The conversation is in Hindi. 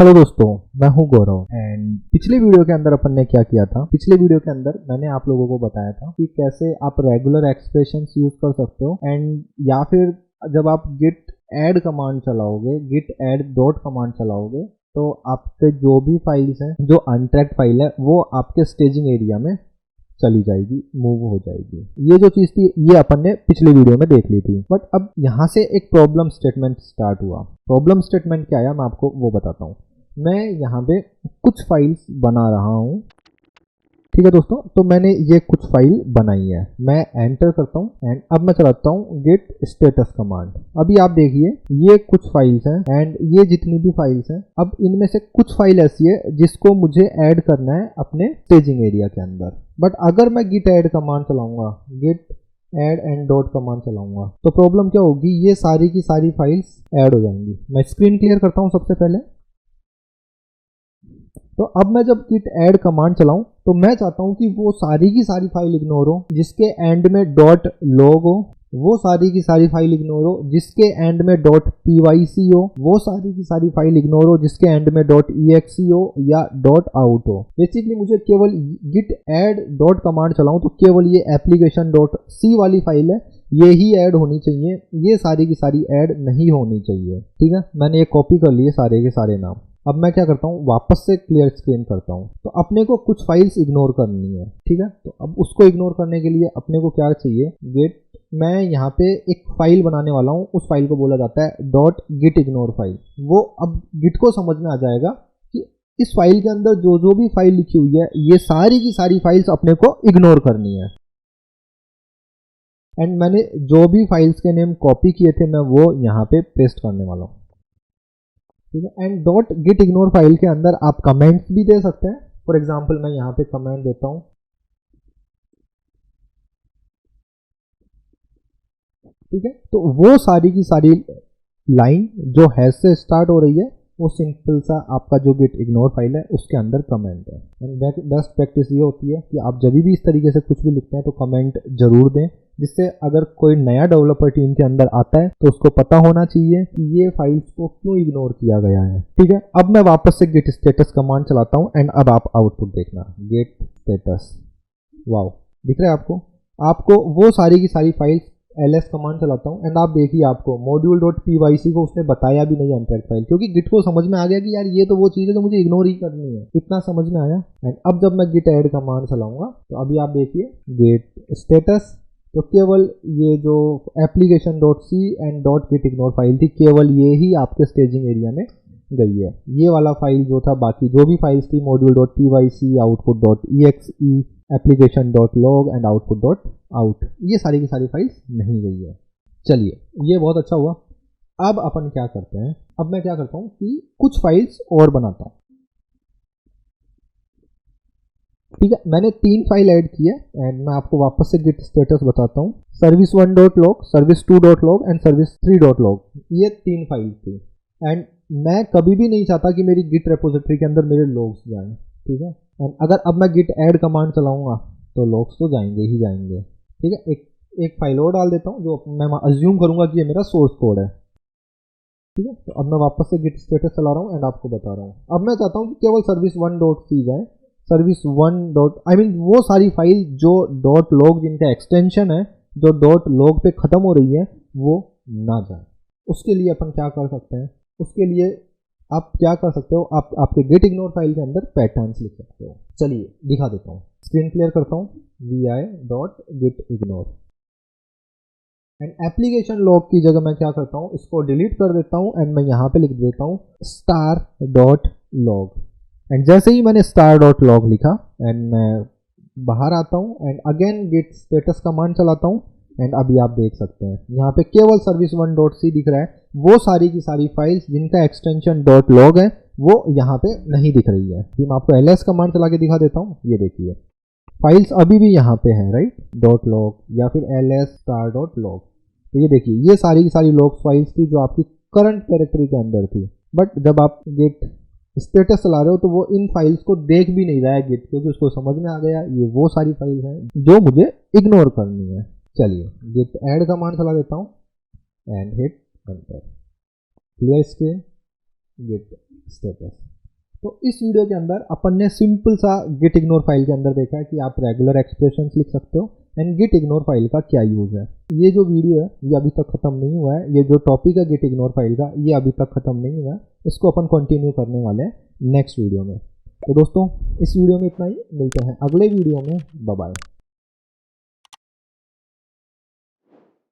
हेलो दोस्तों, मैं हूं गौरव एंड पिछले वीडियो के अंदर अपन ने क्या किया था। पिछले वीडियो के अंदर मैंने आप लोगों को बताया था कि कैसे आप रेगुलर एक्सप्रेशंस यूज कर सकते हो एंड या फिर जब आप git add कमांड चलाओगे, git add डॉट कमांड चलाओगे तो आपके जो भी फाइल्स हैं, जो अनट्रैक्ड फाइल है, वो आपके स्टेजिंग एरिया में चली जाएगी, मूव हो जाएगी। ये जो चीज थी ये अपन ने पिछले वीडियो में देख ली थी। बट अब यहाँ से एक प्रॉब्लम स्टेटमेंट स्टार्ट हुआ। प्रॉब्लम स्टेटमेंट क्या है मैं आपको वो बताता हूँ। मैं यहाँ पे कुछ फाइल्स बना रहा हूँ, ठीक है दोस्तों। तो मैंने ये कुछ फाइल बनाई है, मैं एंटर करता हूँ एंड अब मैं चलाता हूँ गेट स्टेटस कमांड। अभी आप देखिए ये कुछ फाइल्स हैं एंड ये जितनी भी फाइल्स हैं, अब इनमें से कुछ फाइल ऐसी है जिसको मुझे ऐड करना है अपने स्टेजिंग एरिया के अंदर। बट अगर मैं गिट ऐड कमांड चलाऊंगा, git add and dot command चलाऊंगा, तो प्रॉब्लम क्या होगी, ये सारी की सारी फाइल्स ऐड हो जाएंगी। मैं स्क्रीन क्लियर करता हूँ सबसे पहले। तो अब मैं जब git add कमांड चलाऊं तो मैं चाहता हूं कि वो सारी की सारी फाइल इग्नोर हो जिसके एंड में डॉट लॉग हो, वो सारी की सारी फाइल इग्नोर हो जिसके एंड में डॉट pyc हो, वो सारी की सारी फाइल इग्नोर हो जिसके एंड में डॉट exe हो या डॉट आउट हो। बेसिकली मुझे केवल git add डॉट कमांड चलाऊं तो केवल ये एप्लीकेशन डॉट सी वाली फाइल है, ये ही ऐड होनी चाहिए, ये सारी की सारी ऐड नहीं होनी चाहिए। ठीक है, मैंने ये कॉपी कर लिए सारे के सारे नाम। अब मैं क्या करता हूँ, वापस से क्लियर स्क्रीन करता हूँ। तो अपने को कुछ फाइल्स इग्नोर करनी है, ठीक है। तो अब उसको इग्नोर करने के लिए अपने को क्या चाहिए, गेट, मैं यहाँ पे एक फाइल बनाने वाला हूँ, उस फाइल को बोला जाता है डॉट गिट इग्नोर फाइल। वो अब गिट को समझ में आ जाएगा कि इस फाइल के अंदर जो जो भी फाइल लिखी हुई है, ये सारी की सारी फाइल्स अपने को इग्नोर करनी है। एंड मैंने जो भी फाइल्स के नेम कॉपी किए थे मैं वो यहाँ पे पेस्ट करने वाला हूँ, ठीक है। And dot git ignore file के अंदर आप कमेंट्स भी दे सकते हैं। फॉर एग्जांपल मैं यहाँ पे कमेंट देता हूँ, ठीक है। तो वो सारी की सारी लाइन जो हैश से स्टार्ट हो रही है वो सिंपल सा आपका जो गिट इग्नोर फाइल है उसके अंदर कमेंट है। एंड बेस्ट प्रैक्टिस ये होती है कि आप जब भी इस तरीके से कुछ भी लिखते हैं तो कमेंट जरूर दें, जिससे अगर कोई नया डेवलपर टीम के अंदर आता है तो उसको पता होना चाहिए कि ये फाइल्स को क्यों इग्नोर किया गया है, ठीक है। अब मैं वापस से गेट स्टेटस कमांड चलाता हूँ एंड अब आप आउटपुट देखना, गेट स्टेटस, वाओ, दिख रहा है आपको वो सारी की सारी फाइल्स। ls कमांड चलाता हूँ एंड आप देखिए आपको मॉड्यूल डॉट pyc को उसने बताया भी नहीं अनट्रैक्ड फाइल, क्योंकि गिट को समझ में आ गया कि यार ये तो वो चीज़ है तो मुझे इग्नोर ही करनी है, इतना समझ में आया। एंड अब जब मैं गिट ऐड कमांड चलाऊंगा तो अभी आप देखिए गेट स्टेटस, तो केवल ये जो application dot C and dot git ignore file थी, केवल ये ही आपके स्टेजिंग एरिया में गई है। ये वाला फाइल जो था, बाकी जो भी फाइल्स थी module dot pyc, output dot exe, application dot log and output dot out, ये सारी की सारी फाइल्स नहीं गई है। चलिए ये बहुत अच्छा हुआ। अब अपन क्या करते हैं, अब मैं क्या करता हूँ कि कुछ फाइल्स और बनाता हूँ, ठीक है। मैंने 3 फाइल ऐड की है एंड मैं आपको वापस से गिट स्टेटस बताता हूँ। Service 1 dot log, service 2 dot log and service 3 dot log, ये 3 फाइल थी। एंड मैं कभी भी नहीं चाहता कि मेरी गिट रेपोजिटरी के अंदर मेरे लॉग्स जाएं, ठीक है। एंड अगर अब मैं गिट ऐड कमांड चलाऊंगा तो लॉग्स तो जाएंगे ही जाएंगे, ठीक है। एक फाइल और डाल देता हूँ जो मैं अज्यूम करूंगा कि ये मेरा सोर्स कोड है, ठीक है। तो अब मैं वापस से गिट स्टेटस चला रहा हूँ एंड आपको बता रहा हूँ। अब मैं चाहता हूँ कि केवल सर्विस 1 डॉट सी जाए, सर्विस 1 डॉट वो सारी फाइल जो डॉट लॉग, जिनका एक्सटेंशन है जो डॉट लॉग पे खत्म हो रही है, वो ना जाए। उसके लिए अपन क्या कर सकते हैं, उसके लिए आप क्या कर सकते हो, आप आपके गेट इग्नोर फाइल के अंदर पैटर्न्स लिख सकते हो। चलिए दिखा देता हूँ, स्क्रीन क्लियर करता हूँ, vi dot gate ignore and application log की जगह मैं क्या करता हूँ, इसको डिलीट कर देता हूँ एंड मैं यहाँ पे लिख देता हूँ स्टार डॉट लॉग। एंड जैसे ही मैंने स्टार डॉट लॉग लिखा एंड मैं बाहर आता हूँ and again get status command चलाता हूँ एंड अभी आप देख सकते हैं यहाँ पे केवल सर्विस 1 डॉट सी दिख रहा है। वो सारी की सारी फाइल्स जिनका एक्सटेंशन डॉट लॉग है वो यहाँ पे नहीं दिख रही है। मैं आपको ls कमांड चला के दिखा देता हूँ, ये देखिए फाइल्स अभी भी यहाँ पे है, राइट, डॉट लॉग या फिर ls स्टार डॉट लॉग। तो ये देखिए ये सारी की सारी लॉग फाइल्स थी जो आपकी करंट डायरेक्टरी के अंदर थी। बट जब आप गेट स्टेटस चला रहे हो तो वो इन फाइल्स को देख भी नहीं रहा है गिट, क्योंकि उसको समझ में आ गया ये वो सारी फाइल्स हैं जो मुझे इग्नोर करनी है। चलिए गिट ऐड कमांड चला देता हूँ and hit enter, clear screen, git status. तो इस वीडियो के अंदर अपन ने सिंपल सा गिट इग्नोर फाइल के अंदर देखा है कि आप रेगुलर एक्सप्रेशंस लिख सकते हो एंड गिट इग्नोर फाइल का क्या यूज है। ये जो वीडियो है ये अभी तक खत्म नहीं हुआ है, ये जो टॉपिक है गिट इग्नोर फाइल का ये अभी तक खत्म नहीं हुआ है, इसको अपन कंटिन्यू करने वाले हैं नेक्स्ट वीडियो में। तो दोस्तों इस वीडियो में इतना ही, मिलते हैं अगले वीडियो में, बाय बाय।